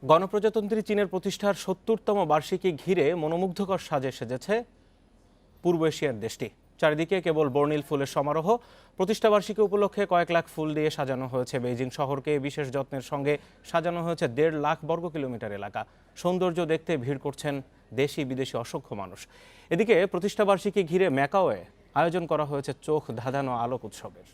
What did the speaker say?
গণপ্রজাতন্ত্রী চীনের প্রতিষ্ঠার ৭০তম বার্ষিকী ঘিরে মনোমুগ্ধকর সাজে সেজেছে পূর্ব এশিয়ার দেশটি। চারিদিকে কেবল বর্ণিল ফুলের সমারোহ। প্রতিষ্ঠাবার্ষিকী উপলক্ষে কয়েক লাখ ফুল দিয়ে সাজানো হয়েছে বেইজিং শহরকে। বিশেষ যত্নের সঙ্গে সাজানো হয়েছে ১.৫ লাখ বর্গ কিলোমিটার এলাকা। সৌন্দর্য দেখতে ভিড় করছেন দেশি বিদেশি অসংখ্য মানুষ। এদিকে প্রতিষ্ঠাবার্ষিকী ঘিরে ম্যাকাওয়ে আয়োজন করা হয়েছে চোখ ধাঁধানো আলোক উৎসবের।